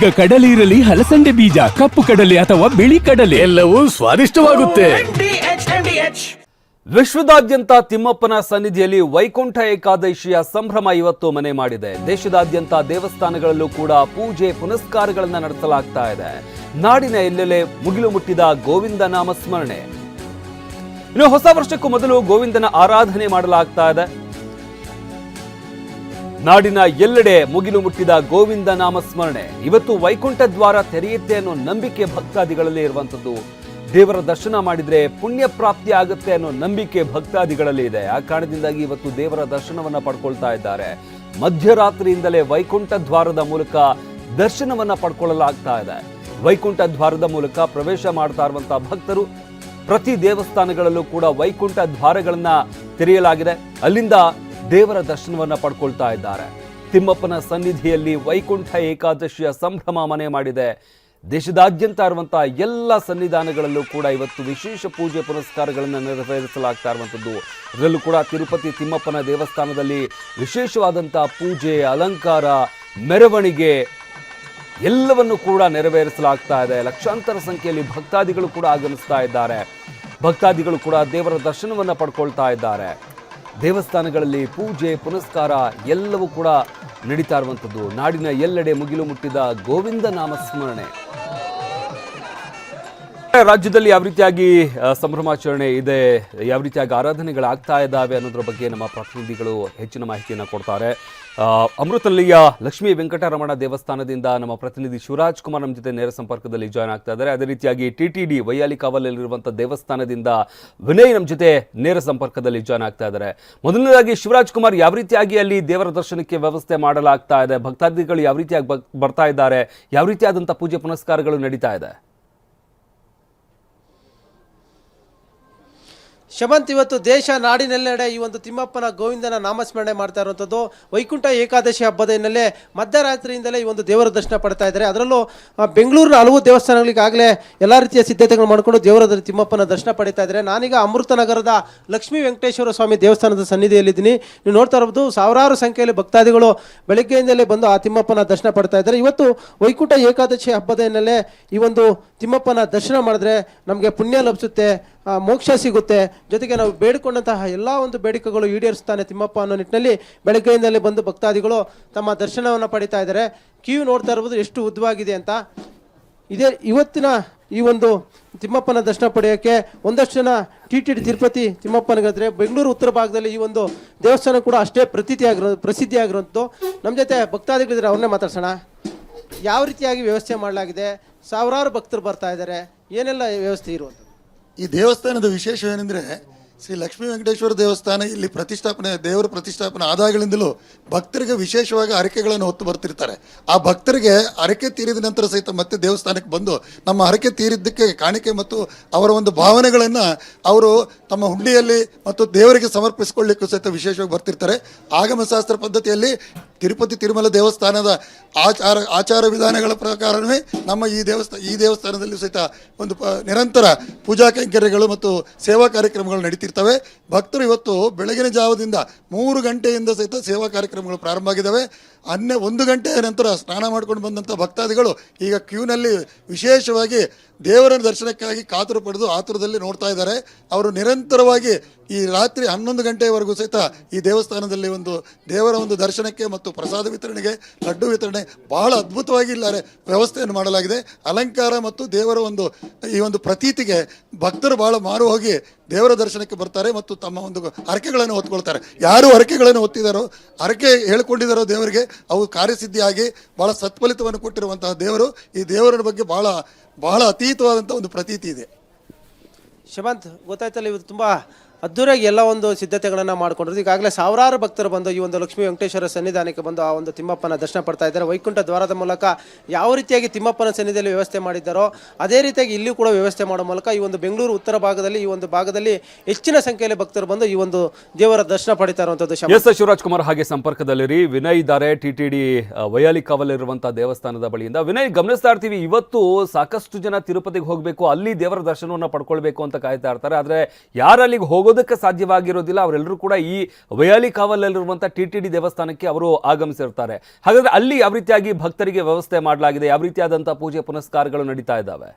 ಈಗ ಕಡಲೆ ಇರಲಿ, ಹಲಸಂಡೆ ಬೀಜ, ಕಪ್ಪು ಕಡಲೆ ಅಥವಾ ಬಿಳಿ ಕಡಲೆ, ಎಲ್ಲವೂ ಸ್ವಾದಿಷ್ಟವಾಗುತ್ತೆ. ವಿಶ್ವದಾದ್ಯಂತ ತಿಮ್ಮಪ್ಪನ ಸನ್ನಿಧಿಯಲ್ಲಿ ವೈಕುಂಠ ಏಕಾದಶಿಯ ಸಂಭ್ರಮ ಇವತ್ತು ಮನೆ ಮಾಡಿದೆ. ದೇಶದಾದ್ಯಂತ ದೇವಸ್ಥಾನಗಳಲ್ಲೂ ಕೂಡ ಪೂಜೆ ಪುನಸ್ಕಾರಗಳನ್ನು ನಡೆಸಲಾಗ್ತಾ ಇದೆ. ನಾಡಿನ ಎಲ್ಲೆಡೆ ಮುಗಿಲು ಮುಟ್ಟಿದ ಗೋವಿಂದ ನಾಮ ಸ್ಮರಣೆ. ಇನ್ನು ಹೊಸ ವರ್ಷಕ್ಕೂ ಮೊದಲು ಗೋವಿಂದನ ಆರಾಧನೆ ಮಾಡಲಾಗ್ತಾ ಇದೆ. ನಾಡಿನ ಎಲ್ಲೆಡೆ ಮುಗಿಲು ಮುಟ್ಟಿದ ಗೋವಿಂದ ನಾಮ ಸ್ಮರಣೆ. ಇವತ್ತು ವೈಕುಂಠ ದ್ವಾರ ತೆರೆಯುತ್ತೆ ಅನ್ನೋ ನಂಬಿಕೆ ಭಕ್ತಾದಿಗಳಲ್ಲಿ ಇರುವಂತದ್ದು. ದೇವರ ದರ್ಶನ ಮಾಡಿದ್ರೆ ಪುಣ್ಯ ಪ್ರಾಪ್ತಿ ಆಗುತ್ತೆ ಅನ್ನೋ ನಂಬಿಕೆ ಭಕ್ತಾದಿಗಳಲ್ಲಿ ಇದೆ. ಆ ಕಾರಣದಿಂದಾಗಿ ಇವತ್ತು ದೇವರ ದರ್ಶನವನ್ನ ಪಡ್ಕೊಳ್ತಾ ಇದ್ದಾರೆ. ಮಧ್ಯರಾತ್ರಿಯಿಂದಲೇ ವೈಕುಂಠ ದ್ವಾರದ ಮೂಲಕ ದರ್ಶನವನ್ನ ಪಡ್ಕೊಳ್ಳಲಾಗ್ತಾ ಇದೆ. ವೈಕುಂಠ ದ್ವಾರದ ಮೂಲಕ ಪ್ರವೇಶ ಮಾಡ್ತಾ ಇರುವಂತಹ ಭಕ್ತರು ಪ್ರತಿ ದೇವಸ್ಥಾನಗಳಲ್ಲೂ ಕೂಡ ವೈಕುಂಠ ದ್ವಾರಗಳನ್ನ ತೆರೆಯಲಾಗಿದೆ. ಅಲ್ಲಿಂದ ದೇವರ ದರ್ಶನವನ್ನ ಪಡ್ಕೊಳ್ತಾ ಇದ್ದಾರೆ. ತಿಮ್ಮಪ್ಪನ ಸನ್ನಿಧಿಯಲ್ಲಿ ವೈಕುಂಠ ಏಕಾದಶಿಯ ಸಂಭ್ರಮ ಮನೆ ಮಾಡಿದೆ. ದೇಶದಾದ್ಯಂತ ಇರುವಂತಹ ಎಲ್ಲ ಸನ್ನಿಧಾನಗಳಲ್ಲೂ ಕೂಡ ಇವತ್ತು ವಿಶೇಷ ಪೂಜೆ ಪುನಸ್ಕಾರಗಳನ್ನು ನೆರವೇರಿಸಲಾಗ್ತಾ ಇರುವಂಥದ್ದು. ಅದರಲ್ಲೂ ಕೂಡ ತಿರುಪತಿ ತಿಮ್ಮಪ್ಪನ ದೇವಸ್ಥಾನದಲ್ಲಿ ವಿಶೇಷವಾದಂತಹ ಪೂಜೆ, ಅಲಂಕಾರ, ಮೆರವಣಿಗೆ ಎಲ್ಲವನ್ನು ಕೂಡ ನೆರವೇರಿಸಲಾಗ್ತಾ ಇದೆ. ಲಕ್ಷಾಂತರ ಸಂಖ್ಯೆಯಲ್ಲಿ ಭಕ್ತಾದಿಗಳು ಕೂಡ ಆಗಮಿಸ್ತಾ ಇದ್ದಾರೆ. ಭಕ್ತಾದಿಗಳು ಕೂಡ ದೇವರ ದರ್ಶನವನ್ನು ಪಡ್ಕೊಳ್ತಾ ಇದ್ದಾರೆ. ದೇವಸ್ಥಾನಗಳಲ್ಲಿ ಪೂಜೆ ಪುನಸ್ಕಾರ ಎಲ್ಲವೂ ಕೂಡ ನಡೀತಾ ಇರುವಂಥದ್ದು. ನಾಡಿನ ಎಲ್ಲೆಡೆ ಮುಗಿಲು ಮುಟ್ಟಿದ ಗೋವಿಂದ ನಾಮಸ್ಮರಣೆ. ರಾಜ್ಯದಲ್ಲಿ ಯಾವ ರೀತಿಯಾಗಿ ಸಂಭ್ರಮಾಚರಣೆ ಇದೆ, ಯಾವ ರೀತಿಯಾಗಿ ಆರಾಧನೆಗಳಾಗ್ತಾ ಇದ್ದಾವೆ ಅನ್ನೋದ್ರ ಬಗ್ಗೆ ನಮ್ಮ ಪ್ರತಿನಿಧಿಗಳು ಹೆಚ್ಚಿನ ಮಾಹಿತಿಯನ್ನು ಕೊಡ್ತಾರೆ. ಅಮೃತಲ್ಲಿಯ ಲಕ್ಷ್ಮೀ ವೆಂಕಟರಮಣ ದೇವಸ್ಥಾನದಿಂದ ನಮ್ಮ ಪ್ರತಿನಿಧಿ ಶಿವರಾಜ್ ಕುಮಾರ್ ನಮ್ಮ ಜೊತೆ ನೇರ ಸಂಪರ್ಕದಲ್ಲಿ ಜಾಯ್ನ್ ಆಗ್ತಾ ಇದ್ದಾರೆ. ಅದೇ ರೀತಿಯಾಗಿ TTD ವೈಯಾಲಿ ಕಾವಲಲ್ಲಿರುವಂತಹ ದೇವಸ್ಥಾನದಿಂದ ವಿನಯ್ ನಮ್ಮ ಜೊತೆ ನೇರ ಸಂಪರ್ಕದಲ್ಲಿ ಜಾಯ್ನ್ ಆಗ್ತಾ ಇದ್ದಾರೆ. ಮೊದಲನೇದಾಗಿ ಶಿವರಾಜ್ ಕುಮಾರ್, ಯಾವ ರೀತಿಯಾಗಿ ಅಲ್ಲಿ ದೇವರ ದರ್ಶನಕ್ಕೆ ವ್ಯವಸ್ಥೆ ಮಾಡಲಾಗ್ತಾ ಇದೆ, ಭಕ್ತಾದಿಗಳು ಯಾವ ರೀತಿಯಾಗಿ ಬರ್ತಾ ಇದ್ದಾರೆ, ಯಾವ ರೀತಿಯಾದಂತಹ ಪೂಜೆ ಪುನಸ್ಕಾರಗಳು ನಡೀತಾ ಇದೆ? ಶಮಂತ್, ಇವತ್ತು ದೇಶ ನಾಡಿನೆಲ್ಲೆಡೆ ಈ ಒಂದು ತಿಮ್ಮಪ್ಪನ ಗೋವಿಂದನ ನಾಮಸ್ಮರಣೆ ಮಾಡ್ತಾ ಇರುವಂಥದ್ದು. ವೈಕುಂಠ ಏಕಾದಶಿ ಹಬ್ಬದ ಹಿನ್ನೆಲೆ ಮಧ್ಯರಾತ್ರಿಯಿಂದಲೇ ಈ ಒಂದು ದೇವರ ದರ್ಶನ ಪಡ್ತಾ ಇದ್ದಾರೆ. ಅದರಲ್ಲೂ ಬೆಂಗಳೂರಿನ ಹಲವು ದೇವಸ್ಥಾನಗಳಿಗಾಗಲೇ ಎಲ್ಲ ರೀತಿಯ ಸಿದ್ಧತೆಗಳು ಮಾಡಿಕೊಂಡು ದೇವರ ತಿಮ್ಮಪ್ಪನ ದರ್ಶನ ಪಡಿತಾ ಇದ್ದಾರೆ. ನಾನೀಗ ಅಮೃತ ನಗರದ ಲಕ್ಷ್ಮೀ ವೆಂಕಟೇಶ್ವರ ಸ್ವಾಮಿ ದೇವಸ್ಥಾನದ ಸನ್ನಿಧಿಯಲ್ಲಿದ್ದೀನಿ. ನೀವು ನೋಡ್ತಾ ಇರ್ಬೋದು, ಸಾವಿರಾರು ಸಂಖ್ಯೆಯಲ್ಲಿ ಭಕ್ತಾದಿಗಳು ಬೆಳಗ್ಗೆಯಿಂದಲೇ ಬಂದು ಆ ತಿಮ್ಮಪ್ಪನ ದರ್ಶನ ಪಡ್ತಾ ಇದ್ದಾರೆ. ಇವತ್ತು ವೈಕುಂಠ ಏಕಾದಶಿ ಹಬ್ಬದ ಹಿನ್ನೆಲೆ ಈ ಒಂದು ತಿಮ್ಮಪ್ಪನ ದರ್ಶನ ಮಾಡಿದ್ರೆ ನಮಗೆ ಪುಣ್ಯ ಲಭಿಸುತ್ತೆ, ಮೋಕ್ಷ ಸಿಗುತ್ತೆ, ಜೊತೆಗೆ ನಾವು ಬೇಡಿಕೊಂಡಂತಹ ಎಲ್ಲ ಒಂದು ಬೇಡಿಕೆಗಳು ಈಡೇರಿಸ್ತಾನೆ ತಿಮ್ಮಪ್ಪ ಅನ್ನೋ ನಿಟ್ಟಿನಲ್ಲಿ ಬೆಳಗ್ಗೆಯಿಂದಲೇ ಬಂದು ಭಕ್ತಾದಿಗಳು ತಮ್ಮ ದರ್ಶನವನ್ನು ಪಡಿತಾ ಇದ್ದಾರೆ. ಕ್ಯೂ ನೋಡ್ತಾ ಇರ್ಬೋದು ಎಷ್ಟು ಉದ್ದವಾಗಿದೆ ಅಂತ. ಇದೇ ಇವತ್ತಿನ ಈ ಒಂದು ತಿಮ್ಮಪ್ಪನ ದರ್ಶನ ಪಡೆಯೋಕ್ಕೆ ಒಂದಷ್ಟು ಜನ TTD ತಿರುಪತಿ ತಿಮ್ಮಪ್ಪನಿಗಾದ್ರೆ ಬೆಂಗಳೂರು ಉತ್ತರ ಭಾಗದಲ್ಲಿ ಈ ಒಂದು ದೇವಸ್ಥಾನ ಕೂಡ ಅಷ್ಟೇ ಪ್ರಸಿದ್ಧಿ ಆಗಿರೋದು. ನಮ್ಮ ಜೊತೆ ಭಕ್ತಾದಿಗಳಿದ್ರೆ ಅವ್ರನ್ನೇ ಮಾತಾಡ್ಸೋಣ. ಯಾವ ರೀತಿಯಾಗಿ ವ್ಯವಸ್ಥೆ ಮಾಡಲಾಗಿದೆ, ಸಾವಿರಾರು ಭಕ್ತರು ಬರ್ತಾ ಇದ್ದಾರೆ, ಏನೆಲ್ಲ ವ್ಯವಸ್ಥೆ ಇರುವಂಥದ್ದು? ಈ ದೇವಸ್ಥಾನದ ವಿಶೇಷವೇನೆಂದರೆ, ಶ್ರೀ ಲಕ್ಷ್ಮೀ ವೆಂಕಟೇಶ್ವರ ದೇವಸ್ಥಾನ ಇಲ್ಲಿ ದೇವರ ಪ್ರತಿಷ್ಠಾಪನೆ ಆದಾಗಲಿಂದಲೂ ಭಕ್ತರಿಗೆ ವಿಶೇಷವಾಗಿ ಹರಕೆಗಳನ್ನು ಹೊತ್ತು ಬರ್ತಿರ್ತಾರೆ. ಆ ಭಕ್ತರಿಗೆ ಹರಕೆ ತೀರಿದ ನಂತರ ಸಹಿತ ಮತ್ತೆ ದೇವಸ್ಥಾನಕ್ಕೆ ಬಂದು ನಮ್ಮ ಹರಕೆ ತೀರಿದ್ದಕ್ಕೆ ಕಾಣಿಕೆ ಮತ್ತು ಅವರ ಒಂದು ಭಾವನೆಗಳನ್ನು ಅವರು ತಮ್ಮ ಹುಂಡಿಯಲ್ಲಿ ಮತ್ತು ದೇವರಿಗೆ ಸಮರ್ಪಿಸಿಕೊಳ್ಳಿಕ್ಕೂ ಸಹಿತ ವಿಶೇಷವಾಗಿ ಬರ್ತಿರ್ತಾರೆ. ಆಗಮಶಾಸ್ತ್ರ ಪದ್ಧತಿಯಲ್ಲಿ ತಿರುಪತಿ ತಿರುಮಲ ದೇವಸ್ಥಾನದ ಆಚಾರ ವಿಧಾನಗಳ ಪ್ರಕಾರವೇ ನಮ್ಮ ಈ ದೇವಸ್ಥಾನದಲ್ಲಿ ಸಹಿತ ಒಂದು ನಿರಂತರ ಪೂಜಾ ಕೈಂಕರ್ಯಗಳು ಮತ್ತು ಸೇವಾ ಕಾರ್ಯಕ್ರಮಗಳು ನಡೀತಿರ್ತವೆ. ಭಕ್ತರು ಇವತ್ತು ಬೆಳಗಿನ ಜಾವದಿಂದ 3 ಗಂಟೆಯಿಂದ ಸಹಿತ ಸೇವಾ ಕಾರ್ಯಕ್ರಮಗಳು ಪ್ರಾರಂಭ ಆಗಿದ್ದಾವೆ. 1 ಗಂಟೆಯ ನಂತರ ಸ್ನಾನ ಮಾಡ್ಕೊಂಡು ಬಂದಂಥ ಭಕ್ತಾದಿಗಳು ಈಗ ಕ್ಯೂನಲ್ಲಿ ವಿಶೇಷವಾಗಿ ದೇವರ ದರ್ಶನಕ್ಕಾಗಿ ಕಾತುರ ಪಡೆದು ಆತುರದಲ್ಲಿ ನೋಡ್ತಾ ಇದ್ದಾರೆ. ಅವರು ನಿರಂತರವಾಗಿ ಈ ರಾತ್ರಿ 11 ಗಂಟೆಯವರೆಗೂ ಸಹಿತ ಈ ದೇವಸ್ಥಾನದಲ್ಲಿ ಒಂದು ದೇವರ ಒಂದು ದರ್ಶನಕ್ಕೆ ಮತ್ತು ಪ್ರಸಾದ ವಿತರಣೆಗೆ, ಲಡ್ಡು ವಿತರಣೆ ಬಹಳ ಅದ್ಭುತವಾಗಿ ಇಲ್ಲರೆ ವ್ಯವಸ್ಥೆಯನ್ನು ಮಾಡಲಾಗಿದೆ. ಅಲಂಕಾರ ಮತ್ತು ದೇವರ ಈ ಒಂದು ಪ್ರತೀತಿಗೆ ಭಕ್ತರು ಬಹಳ ಮಾರು ಹೋಗಿ ದೇವರ ದರ್ಶನಕ್ಕೆ ಬರ್ತಾರೆ ಮತ್ತು ತಮ್ಮ ಒಂದು ಹರಕೆಗಳನ್ನು ಹೊತ್ಕೊಳ್ತಾರೆ. ಯಾರು ಹರಕೆಗಳನ್ನು ಹೊತ್ತಿದ್ದಾರೋ, ಹರಕೆ ಹೇಳ್ಕೊಂಡಿದ್ದಾರೋ ದೇವರಿಗೆ, ಅವು ಕಾರ್ಯಸಿದ್ಧಿಯಾಗಿ ಬಹಳ ಸತ್ಫಲಿತವನ್ನು ಕೊಟ್ಟಿರುವಂತಹ ದೇವರು. ಈ ದೇವರ ಬಗ್ಗೆ ಬಹಳ ಅತೀತವಾದಂಥ ಒಂದು ಪ್ರತೀತಿ ಇದೆ. ಶಮಂತ್, ಗೊತ್ತಾಯ್ತಲ್ಲ, ಇವತ್ತು ತುಂಬ ಅದ್ದೂರಿಯಾಗಿ ಎಲ್ಲ ಒಂದು ಸಿದ್ಧತೆಗಳನ್ನು ಮಾಡಿಕೊಂಡಿರೋದು. ಈಗಾಗಲೇ ಸಾವಿರಾರು ಭಕ್ತರು ಬಂದು ಈ ಒಂದು ಲಕ್ಷ್ಮೀ ವೆಂಕಟೇಶ್ವರ ಸನ್ನಿಧಾನಕ್ಕೆ ಬಂದು ಆ ಒಂದು ತಿಮ್ಮಪ್ಪನ ದರ್ಶನ ಪಡ್ತಾ ಇದ್ದಾರೆ. ವೈಕುಂಠ ದ್ವಾರದ ಮೂಲಕ ಯಾವ ರೀತಿಯಾಗಿ ತಿಮ್ಮಪ್ಪನ ಸನ್ನಿಧಿಯಲ್ಲಿ ವ್ಯವಸ್ಥೆ ಮಾಡಿದ್ದಾರೋ ಅದೇ ರೀತಿಯಾಗಿ ಇಲ್ಲಿ ಕೂಡ ವ್ಯವಸ್ಥೆ ಮಾಡೋ ಮೂಲಕ ಈ ಒಂದು ಬೆಂಗಳೂರು ಉತ್ತರ ಭಾಗದಲ್ಲಿ ಈ ಒಂದು ಭಾಗದಲ್ಲಿ ಹೆಚ್ಚಿನ ಸಂಖ್ಯೆಯಲ್ಲಿ ಭಕ್ತರು ಬಂದು ಈ ಒಂದು ದೇವರ ದರ್ಶನ ಪಡಿತಾ ಇರುವಂಥದ್ದು. ಶಿವರಾಜ್ ಕುಮಾರ್ ಹಾಗೆ ಸಂಪರ್ಕದಲ್ಲಿರಿ. ವಿನಯ್ ಇದ್ದಾರೆ TTD ವೈಯಾಲಿ ಕಾವಲಿರುವಂತಹ ದೇವಸ್ಥಾನದ ಬಳಿಯಿಂದ. ವಿನಯ್, ಗಮನಿಸ್ತಾ ಇರ್ತೀವಿ ಇವತ್ತು ಸಾಕಷ್ಟು ಜನ ತಿರುಪತಿಗೆ ಹೋಗಬೇಕು, ಅಲ್ಲಿ ದೇವರ ದರ್ಶನವನ್ನು ಪಡ್ಕೊಳ್ಬೇಕು ಅಂತ ಕಾಯ್ತಾ ಇರ್ತಾರೆ. ಆದರೆ ಯಾರು ಅಲ್ಲಿಗೆ ಹೋಗೋದು ಹೋಗೋದಕ್ಕೆ ಸಾಧ್ಯವಾಗಿರೋದಿಲ್ಲ. ಅವರೆಲ್ಲರೂ ಕೂಡ ಈ ವಯಾಲಿ ಕಾವಲಲ್ಲಿರುವಂಥ TTD ದೇವಸ್ಥಾನಕ್ಕೆ ಅವರು ಆಗಮಿಸಿರ್ತಾರೆ. ಹಾಗಾದ್ರೆ ಅಲ್ಲಿ ಯಾವ ರೀತಿಯಾಗಿ ಭಕ್ತರಿಗೆ ವ್ಯವಸ್ಥೆ ಮಾಡಲಾಗಿದೆ, ಯಾವ ರೀತಿಯಾದಂಥ ಪೂಜೆ ಪುನಸ್ಕಾರಗಳು ನಡೀತಾ ಇದ್ದಾವೆ?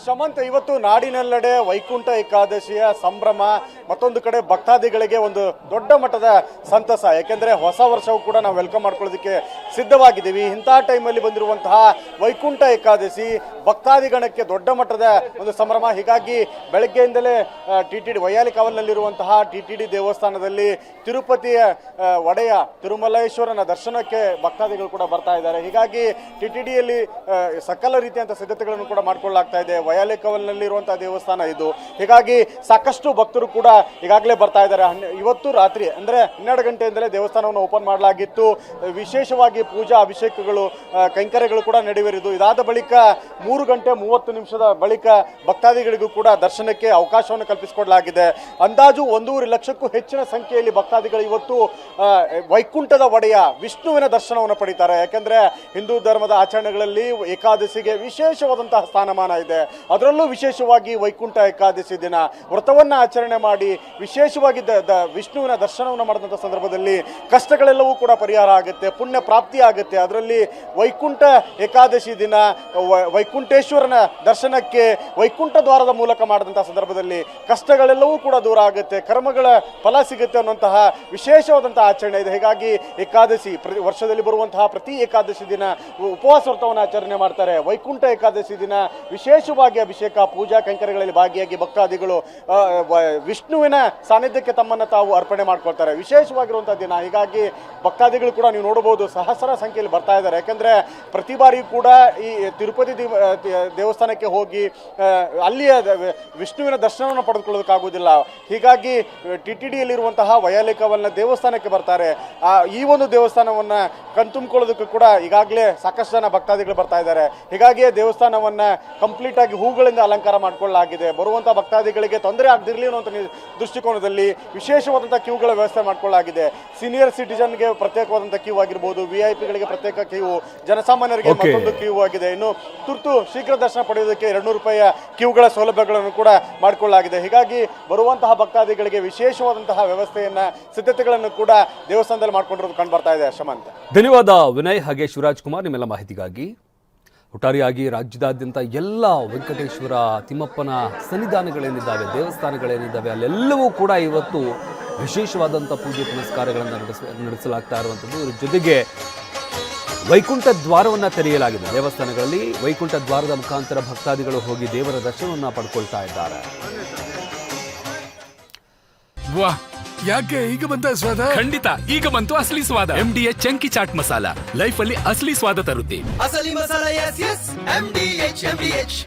ಶಮಂತ್, ಇವತ್ತು ನಾಡಿನೆಲ್ಲೆಡೆ ವೈಕುಂಠ ಏಕಾದಶಿಯ ಸಂಭ್ರಮ, ಮತ್ತೊಂದು ಕಡೆ ಭಕ್ತಾದಿಗಳಿಗೆ ಒಂದು ದೊಡ್ಡ ಮಟ್ಟದ ಸಂತಸ. ಯಾಕೆಂದ್ರೆ ಹೊಸ ವರ್ಷವೂ ಕೂಡ ನಾವು ವೆಲ್ಕಮ್ ಮಾಡ್ಕೊಳ್ಳೋದಕ್ಕೆ ಸಿದ್ಧವಾಗಿದ್ದೀವಿ. ಇಂಥ ಟೈಮಲ್ಲಿ ಬಂದಿರುವಂತಹ ವೈಕುಂಠ ಏಕಾದಶಿ ಭಕ್ತಾದಿಗಣಕ್ಕೆ ದೊಡ್ಡ ಮಟ್ಟದ ಒಂದು ಸಂಭ್ರಮ. ಹೀಗಾಗಿ ಬೆಳಗ್ಗೆಯಿಂದಲೇ TTD ವೈಯಾಲಿ ಕಾವಲ್ನಲ್ಲಿರುವಂತಹ TTD ದೇವಸ್ಥಾನದಲ್ಲಿ ತಿರುಪತಿಯ ಒಡೆಯ ತಿರುಮಲೇಶ್ವರನ ದರ್ಶನಕ್ಕೆ ಭಕ್ತಾದಿಗಳು ಕೂಡ ಬರ್ತಾ ಇದ್ದಾರೆ. ಹೀಗಾಗಿ TTDಯಲ್ಲಿ ಸಕಲ ರೀತಿಯಂತ ಸಿದ್ಧತೆಗಳನ್ನು ಕೂಡ ಮಾಡಿಕೊಳ್ಳಲಾಗ್ತಾ ಇದೆ. ವಯಾಲಿ ಕಾವಲ್ನಲ್ಲಿರುವಂತಹ ದೇವಸ್ಥಾನ ಇದು. ಹೀಗಾಗಿ ಸಾಕಷ್ಟು ಭಕ್ತರು ಕೂಡ ಈಗಾಗಲೇ ಬರ್ತಾ ಇದ್ದಾರೆ. ಇವತ್ತು ರಾತ್ರಿ ಅಂದ್ರೆ 12 ಗಂಟೆಯಿಂದಲೇ ದೇವಸ್ಥಾನವನ್ನು ಓಪನ್ ಮಾಡಲಾಗಿತ್ತು. ವಿಶೇಷವಾಗಿ ಪೂಜಾ ಅಭಿಷೇಕಗಳು ಕೈಂಕರ್ಯಗಳು ಕೂಡ ನಡೆಯುವುದು. ಇದಾದ ಬಳಿಕ 3 ಗಂಟೆ 30 ನಿಮಿಷದ ಬಳಿಕ ಭಕ್ತಾದಿಗಳಿಗೂ ಕೂಡ ದರ್ಶನಕ್ಕೆ ಅವಕಾಶವನ್ನು ಕಲ್ಪಿಸಿಕೊಡಲಾಗಿದೆ. ಅಂದಾಜು 1.5 ಲಕ್ಷಕ್ಕೂ ಹೆಚ್ಚಿನ ಸಂಖ್ಯೆಯಲ್ಲಿ ಭಕ್ತಾದಿಗಳು ಇವತ್ತು ವೈಕುಂಠದ ಒಡೆಯ ವಿಷ್ಣುವಿನ ದರ್ಶನವನ್ನು ಪಡಿತಾರೆ. ಯಾಕೆಂದ್ರೆ ಹಿಂದೂ ಧರ್ಮದ ಆಚರಣೆಗಳಲ್ಲಿ ಏಕಾದಶಿಗೆ ವಿಶೇಷವಾದಂತಹ ಸ್ಥಾನಮಾನ ಇದೆ. ಅದರಲ್ಲೂ ವಿಶೇಷವಾಗಿ ವೈಕುಂಠ ಏಕಾದಶಿ ದಿನ ವ್ರತವನ್ನ ಆಚರಣೆ ಮಾಡಿ ವಿಶೇಷವಾಗಿ ವಿಷ್ಣುವಿನ ದರ್ಶನವನ್ನು ಮಾಡಿದಂಥ ಸಂದರ್ಭದಲ್ಲಿ ಕಷ್ಟಗಳೆಲ್ಲವೂ ಕೂಡ ಪರಿಹಾರ ಆಗುತ್ತೆ, ಪುಣ್ಯ ಪ್ರಾಪ್ತಿ ಆಗುತ್ತೆ. ಅದರಲ್ಲಿ ವೈಕುಂಠ ಏಕಾದಶಿ ದಿನ ವೈಕುಂಠೇಶ್ವರನ ದರ್ಶನಕ್ಕೆ ವೈಕುಂಠ ದ್ವಾರದ ಮೂಲಕ ಮಾಡಿದಂತಹ ಸಂದರ್ಭದಲ್ಲಿ ಕಷ್ಟಗಳೆಲ್ಲವೂ ಕೂಡ ದೂರ ಆಗುತ್ತೆ, ಕರ್ಮಗಳ ಫಲ ಸಿಗುತ್ತೆ ಅನ್ನುವಂತಹ ವಿಶೇಷವಾದಂತಹ ಆಚರಣೆ ಇದೆ. ಹೀಗಾಗಿ ಏಕಾದಶಿ ವರ್ಷದಲ್ಲಿ ಬರುವಂತಹ ಪ್ರತಿ ಏಕಾದಶಿ ದಿನ ಉಪವಾಸ ವ್ರತವನ್ನು ಆಚರಣೆ ಮಾಡ್ತಾರೆ. ವೈಕುಂಠ ಏಕಾದಶಿ ದಿನ ವಿಶೇಷವಾಗಿ ಅಭಿಷೇಕ ಪೂಜಾ ಕೈಂಕರ್ಯಗಳಲ್ಲಿ ಭಾಗಿಯಾಗಿ ಭಕ್ತಾದಿಗಳು ವಿಷ್ಣುವಿನ ಸಾನ್ನಿಧ್ಯಕ್ಕೆ ತಮ್ಮನ್ನು ತಾವು ಅರ್ಪಣೆ ಮಾಡ್ಕೊಳ್ತಾರೆ. ವಿಶೇಷವಾಗಿರುವಂತಹ ದಿನ. ಹೀಗಾಗಿ ಭಕ್ತಾದಿಗಳು ಕೂಡ ನೀವು ನೋಡಬಹುದು ಸಹಸ್ರ ಸಂಖ್ಯೆಯಲ್ಲಿ ಬರ್ತಾ ಇದ್ದಾರೆ. ಯಾಕಂದ್ರೆ ಪ್ರತಿ ಬಾರಿಯೂ ಕೂಡ ಈ ತಿರುಪತಿ ದೇವಸ್ಥಾನಕ್ಕೆ ಹೋಗಿ ಅಲ್ಲಿಯ ವಿಷ್ಣುವಿನ ದರ್ಶನವನ್ನು ಪಡೆದುಕೊಳ್ಳೋದಕ್ಕಾಗುವುದಿಲ್ಲ. ಹೀಗಾಗಿ TTDಯಲ್ಲಿರುವಂತಹ ವಯಾಲಿ ಕಾವಲ್ನ ದೇವಸ್ಥಾನಕ್ಕೆ ಬರ್ತಾರೆ. ಈ ಒಂದು ದೇವಸ್ಥಾನವನ್ನ ಕಣ್ತುಂಬಿಕೊಳ್ಳೋದಕ್ಕೂ ಕೂಡ ಈಗಾಗಲೇ ಸಾಕಷ್ಟು ಜನ ಭಕ್ತಾದಿಗಳು ಬರ್ತಾ ಇದ್ದಾರೆ. ಹೀಗಾಗಿ ದೇವಸ್ಥಾನವನ್ನ ಕಂಪ್ಲೀಟ್ ಆಗಿ ಹೂಗಳಿಂದ ಅಲಂಕಾರ ಮಾಡಿಕೊಳ್ಳಲಾಗಿದೆ. ಬರುವಂತಹ ಭಕ್ತಾದಿಗಳಿಗೆ ತೊಂದರೆ ಆಗದಿರಲಿ ಅನ್ನುವಂಥ ದೃಷ್ಟಿಕೋನದಲ್ಲಿ ವಿಶೇಷವಾದಂತಹ ಕ್ಯೂಗಳ ವ್ಯವಸ್ಥೆ ಮಾಡಿಕೊಳ್ಳಲಾಗಿದೆ. ಸೀನಿಯರ್ ಸಿಟಿಜನ್ಗೆ ಪ್ರತ್ಯೇಕವಾದಂತಹ ಕ್ಯೂ ಆಗಿರ್ಬೋದು, VIP ಗಳಿಗೆ ಪ್ರತ್ಯೇಕ ಕ್ಯೂ, ಜನಸಾಮಾನ್ಯರಿಗೆ ಮತ್ತೊಂದು ಕ್ಯೂ ಆಗಿದೆ. ಇನ್ನು ತುರ್ತು ಶೀಘ್ರ ದರ್ಶನ ಪಡೆಯೋದಕ್ಕೆ 200 ರೂಪಾಯಿಯ ಕ್ಯೂಗಳ ಸೌಲಭ್ಯಗಳನ್ನು ಕೂಡ ಮಾಡಿಕೊಳ್ಳಲಾಗಿದೆ. ಹೀಗಾಗಿ ಬರುವಂತಹ ಭಕ್ತಾದಿಗಳಿಗೆ ವಿಶೇಷವಾದಂತಹ ವ್ಯವಸ್ಥೆಯನ್ನ ಸಿದ್ಧತೆಗಳನ್ನು ಕೂಡ ದೇವಸ್ಥಾನದಲ್ಲಿ ಮಾಡಿಕೊಂಡಿರೋದು ಕಂಡು ಬರ್ತಾ ಇದೆ. ಶಮಂತ್, ಧನ್ಯವಾದ ವಿನಯ್ ಹಾಗೆ ಶಿವರಾಜ್ ಕುಮಾರ್ ನಿಮ್ಮೆಲ್ಲ ಮಾಹಿತಿಗಾಗಿ. ಒಟ್ಟಾರೆಯಾಗಿ ರಾಜ್ಯದಾದ್ಯಂತ ಎಲ್ಲ ವೆಂಕಟೇಶ್ವರ ತಿಮ್ಮಪ್ಪನ ಸನ್ನಿಧಾನಗಳೇನಿದ್ದಾವೆ, ದೇವಸ್ಥಾನಗಳೇನಿದ್ದಾವೆ, ಅಲ್ಲೆಲ್ಲವೂ ಕೂಡ ಇವತ್ತು ವಿಶೇಷವಾದಂಥ ಪೂಜೆ ಪುನಸ್ಕಾರಗಳನ್ನು ನಡೆಸಲಾಗ್ತಾ ಇರುವಂಥದ್ದು. ಇದ್ರ ಜೊತೆಗೆ ವೈಕುಂಠ ದ್ವಾರವನ್ನು ತೆರೆಯಲಾಗಿದೆ. ದೇವಸ್ಥಾನಗಳಲ್ಲಿ ವೈಕುಂಠ ದ್ವಾರದ ಮುಖಾಂತರ ಭಕ್ತಾದಿಗಳು ಹೋಗಿ ದೇವರ ದರ್ಶನವನ್ನು ಪಡ್ಕೊಳ್ತಾ ಇದ್ದಾರೆ. ವಾಹ್, ಯಾಕೆ ಈಗ ಬಂತ ಸ್ವಾದ? ಖಂಡಿತ ಈಗ ಬಂತು ಅಸಲಿ ಸ್ವಾದ. MDH chunky chaat masala life ಅಲ್ಲಿ ಅಸಲಿ ಸ್ವಾದ ತರುತ್ತೆ. ಅಸಲಿ ಮಸಾಲ, ಎಸ್ ಎಸ್ MDH